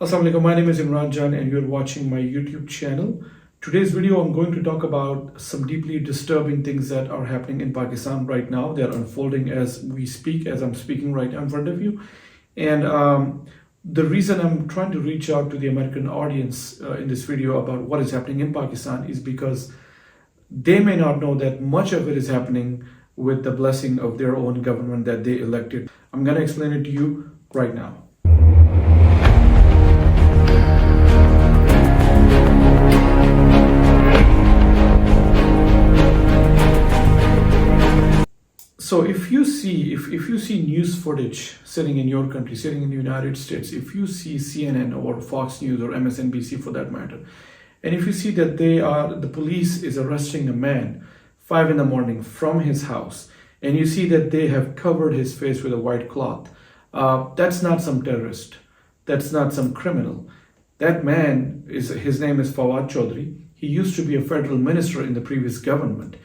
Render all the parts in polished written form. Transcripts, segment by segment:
Assalamu alaikum, my name is Imran Khan and you're watching my YouTube channel. Today's video I'm going to talk about some deeply disturbing things that are happening in Pakistan right now. They are unfolding as we speak, as I'm speaking right in front of you. And the reason I'm trying to reach out to the American audience in this video about what is happening in Pakistan is because they may not know that much of it is happening with the blessing of their own government that they elected. I'm going to explain it to you right now. So if you see news footage sitting in your country, sitting in the United States, if you see CNN or Fox News or MSNBC for that matter, and if you see that the police is arresting a man 5 in the morning from his house, and you see that they have covered his face with a white cloth, that's not some terrorist, that's not some criminal. That man his name is Fawad Chaudhry. He used to be a federal minister in the previous government.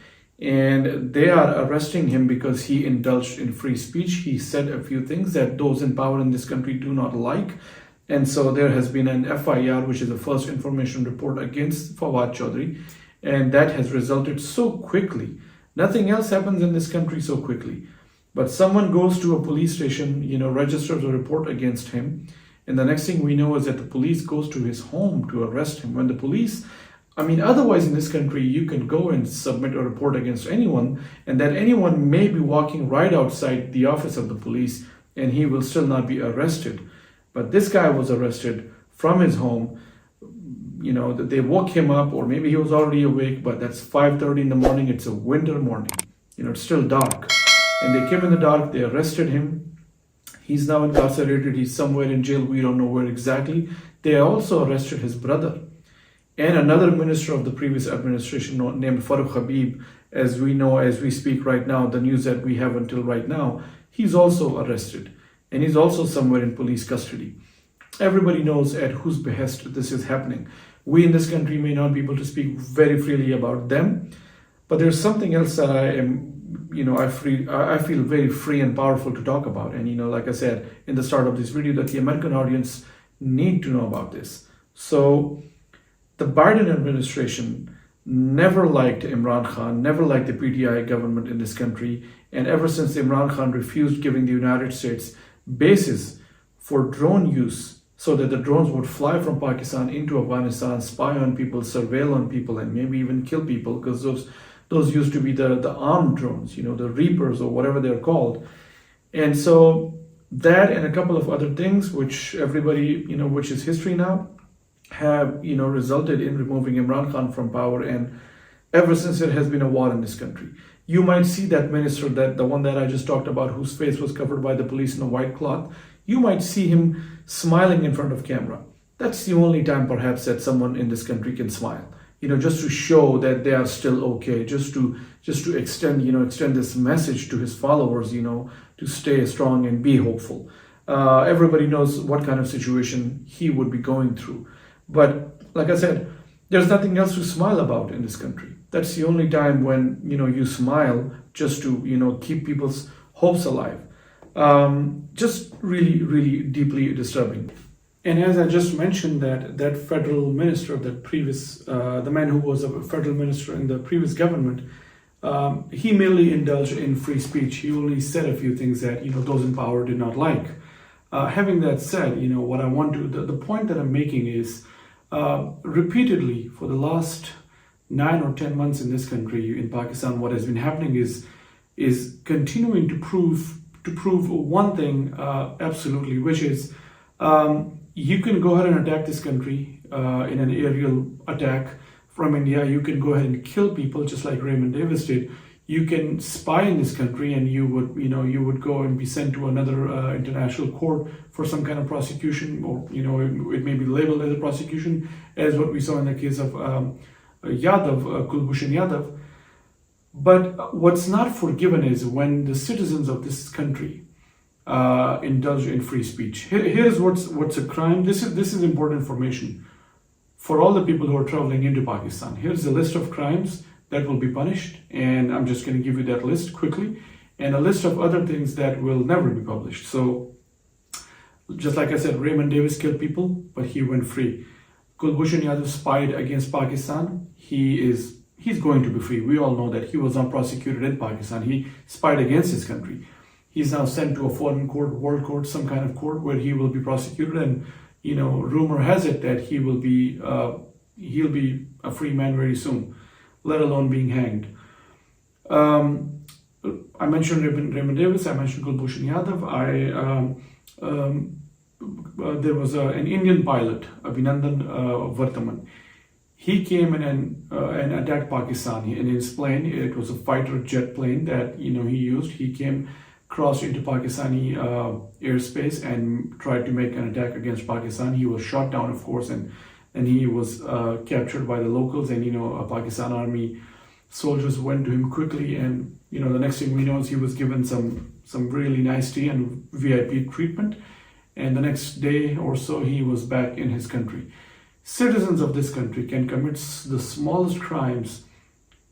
And they are arresting him because he indulged in free speech. He said a few things that those in power in this country do not like. And so there has been an FIR, which is the first information report against Fawad Chaudhry. And that has resulted so quickly. Nothing else happens in this country so quickly. But someone goes to a police station, registers a report against him. And the next thing we know is that the police goes to his home to arrest him. When the police otherwise in this country, you can go and submit a report against anyone, and that anyone may be walking right outside the office of the police, and he will still not be arrested. But this guy was arrested from his home. They woke him up, or maybe he was already awake, but that's 5:30 in the morning. It's a winter morning. It's still dark. And they came in the dark, they arrested him. He's now incarcerated. He's somewhere in jail. We don't know where exactly. They also arrested his brother. And another minister of the previous administration named Farrukh Habib, as we know, as we speak right now, the news that we have until right now, he's also arrested. And he's also somewhere in police custody. Everybody knows at whose behest this is happening. We in this country may not be able to speak very freely about them, but there's something else that I feel very free and powerful to talk about. And, like I said in the start of this video, that the American audience need to know about this. So, the Biden administration never liked Imran Khan, never liked the PTI government in this country. And ever since Imran Khan refused giving the United States bases for drone use so that the drones would fly from Pakistan into Afghanistan, spy on people, surveil on people, and maybe even kill people, because those used to be the armed drones, the Reapers or whatever they're called. And so that and a couple of other things, which everybody, which is history now, have resulted in removing Imran Khan from power. And ever since, there has been a war in this country. You might see that minister, that the one that I just talked about, whose face was covered by the police in a white cloth, you might see him smiling in front of camera. That's the only time perhaps that someone in this country can smile, just to show that they are still okay, just to extend this message to his followers, to stay strong and be hopeful. Everybody knows what kind of situation he would be going through. But like I said, there's nothing else to smile about in this country. That's the only time when, you smile, just to, keep people's hopes alive. Just really, really deeply disturbing. And as I just mentioned, that federal minister, the man who was a federal minister in the previous government, he merely indulged in free speech. He only said a few things that, those in power did not like. Having that said, what I want to, the point that I'm making is, repeatedly for the last 9 or 10 months in this country, in Pakistan, what has been happening is continuing to prove one thing absolutely, which is you can go ahead and attack this country in an aerial attack from India. You can go ahead and kill people just like Raymond Davis did. You can spy in this country, and you would go and be sent to another international court for some kind of prosecution, or it may be labeled as a prosecution, as what we saw in the case of Kulbhushan Yadav. But what's not forgiven is when the citizens of this country indulge in free speech. Here's what's a crime. This is important information for all the people who are traveling into Pakistan. Here's a list of crimes that will be punished, and I'm just going to give you that list quickly, and a list of other things that will never be published. So Just like I said, Raymond Davis killed people, but he went free. Kulbhushan Yadav spied against Pakistan. He's going to be free. We all know that he was not prosecuted in Pakistan. He spied against his country. He's now sent to a foreign court, world court, some kind of court where he will be prosecuted. And rumor has it that he'll be a free man very soon, let alone being hanged. I mentioned Raymond Davis. I mentioned Kulbhushan Yadav. There was an Indian pilot, Abhinandan Vartaman. He came in and attacked Pakistan in his plane. It was a fighter jet plane that he used. He came, crossed into Pakistani airspace and tried to make an attack against Pakistan. He was shot down, of course, and he was captured by the locals. And Pakistan army soldiers went to him quickly. And the next thing we know is he was given some really nice tea and VIP treatment. And the next day or so, he was back in his country. Citizens of this country can commit the smallest crimes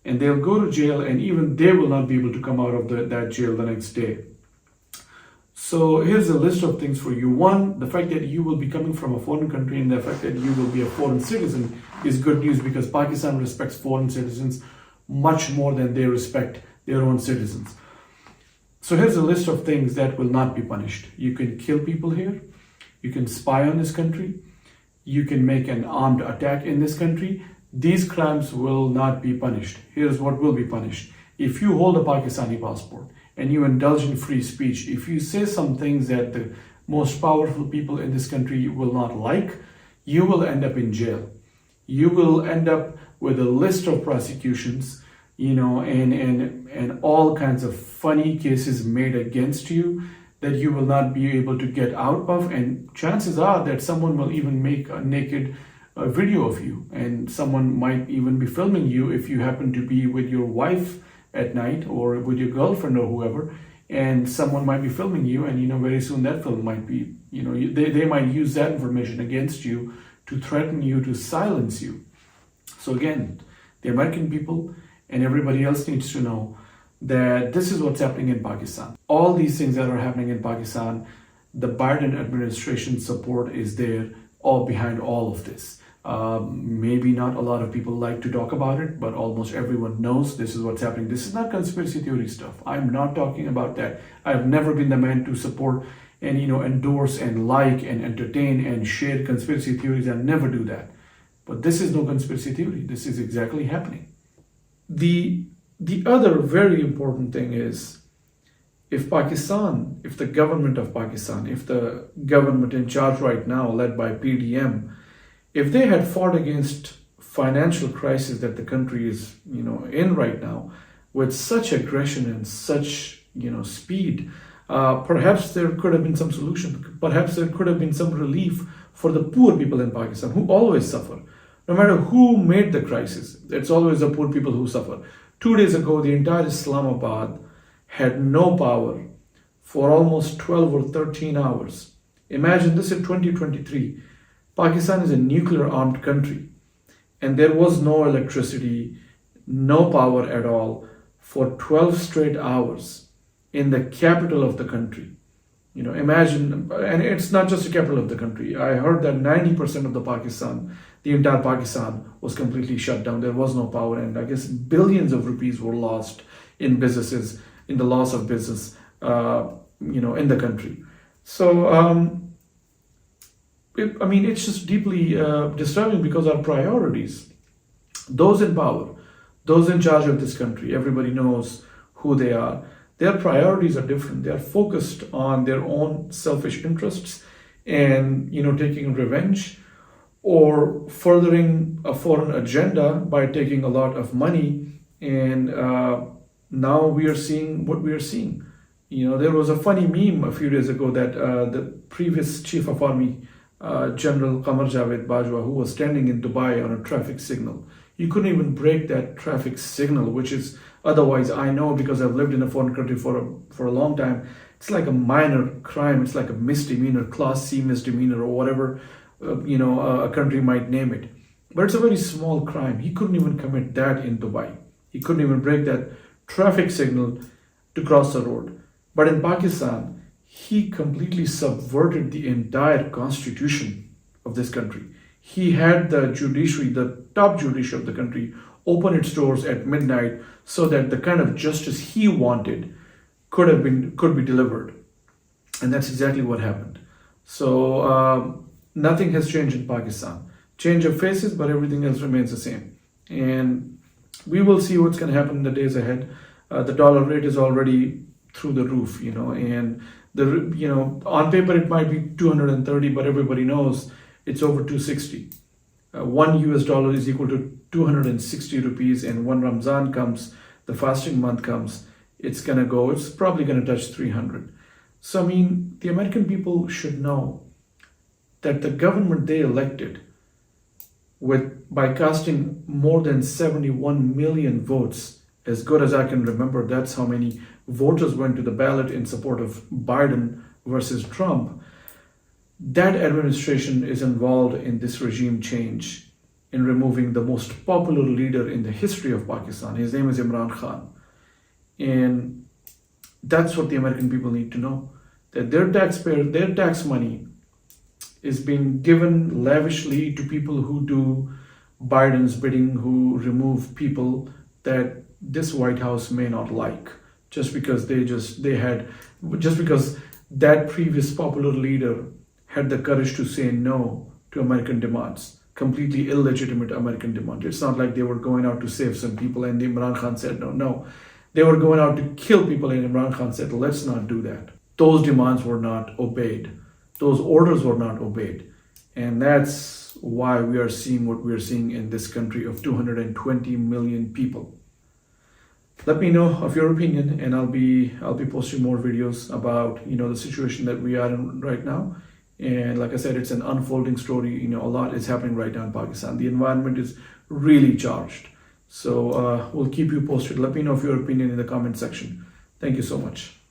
and they'll go to jail, and even they will not be able to come out of that jail the next day. So here's a list of things for you. One, the fact that you will be coming from a foreign country and the fact that you will be a foreign citizen is good news, because Pakistan respects foreign citizens much more than they respect their own citizens. So here's a list of things that will not be punished. You can kill people here. You can spy on this country. You can make an armed attack in this country. These crimes will not be punished. Here's what will be punished. If you hold a Pakistani passport and you indulge in free speech, if you say some things that the most powerful people in this country will not like, you will end up in jail. You will end up with a list of prosecutions, and all kinds of funny cases made against you that you will not be able to get out of. And chances are that someone will even make a naked video of you, and someone might even be filming you if you happen to be with your wife at night or with your girlfriend or whoever, and someone might be filming you, and very soon that film might be, they might use that information against you to threaten you, to silence you. So again, the American people and everybody else needs to know that this is what's happening in Pakistan. All these things that are happening in Pakistan, the Biden administration support is there all behind all of this. Maybe not a lot of people like to talk about it, but almost everyone knows this is what's happening. This is not conspiracy theory stuff. I'm not talking about that. I've never been the man to support and endorse and like and entertain and share conspiracy theories. I never do that. But this is no conspiracy theory. This is exactly happening. The other very important thing is, if the government of Pakistan, if the government in charge right now, led by PDM, if they had fought against financial crisis that the country is, in right now, with such aggression and such, speed, perhaps there could have been some solution. Perhaps there could have been some relief for the poor people in Pakistan, who always suffer. No matter who made the crisis, it's always the poor people who suffer. 2 days ago, the entire Islamabad had no power for almost 12 or 13 hours. Imagine this in 2023. Pakistan is a nuclear armed country, and there was no electricity, no power at all for 12 straight hours in the capital of the country. Imagine, and it's not just the capital of the country. I heard that 90% of the entire Pakistan was completely shut down. There was no power, and I guess billions of rupees were lost in businesses, in the loss of business, in the country. So, it's just deeply disturbing, because our priorities, those in power, those in charge of this country, everybody knows who they are. Their priorities are different. They are focused on their own selfish interests and, taking revenge or furthering a foreign agenda by taking a lot of money. And now we are seeing what we are seeing. There was a funny meme a few days ago that the previous chief of army, General Qamar Javed Bajwa, who was standing in Dubai on a traffic signal. You couldn't even break that traffic signal, which is otherwise, I know because I've lived in a foreign country for a long time, it's like a minor crime. It's like a misdemeanor, class C misdemeanor, or whatever, a country might name it. But it's a very small crime. He couldn't even commit that in Dubai. He couldn't even break that traffic signal to cross the road. But in Pakistan, he completely subverted the entire constitution of this country. He had the judiciary, the top judiciary of the country, open its doors at midnight so that the kind of justice he wanted could be delivered. And that's exactly what happened. So nothing has changed in Pakistan. Change of faces, but everything else remains the same. And we will see what's going to happen in the days ahead. The dollar rate is already through the roof, and on paper it might be 230, but everybody knows it's over 260. One US dollar is equal to 260 rupees, and when Ramzan comes, the fasting month comes, it's probably gonna touch 300. So I mean, the American people should know that the government they elected by casting more than 71 million votes, as good as I can remember, that's how many voters went to the ballot in support of Biden versus Trump. That administration is involved in this regime change, in removing the most popular leader in the history of Pakistan. His name is Imran Khan. And that's what the American people need to know, that their tax money is being given lavishly to people who do Biden's bidding, who remove people that this White House may not like, just because that previous popular leader had the courage to say no to American demands, completely illegitimate American demands. It's not like they were going out to save some people and Imran Khan said no. No, they were going out to kill people and Imran Khan said, let's not do that. Those demands were not obeyed. Those orders were not obeyed. And that's why we are seeing what we are seeing in this country of 220 million people. Let me know of your opinion, and I'll be posting more videos about the situation that we are in right now. And like I said, it's an unfolding story. A lot is happening right now in Pakistan. The environment is really charged. So we'll keep you posted. Let me know of your opinion in the comment section. Thank you so much.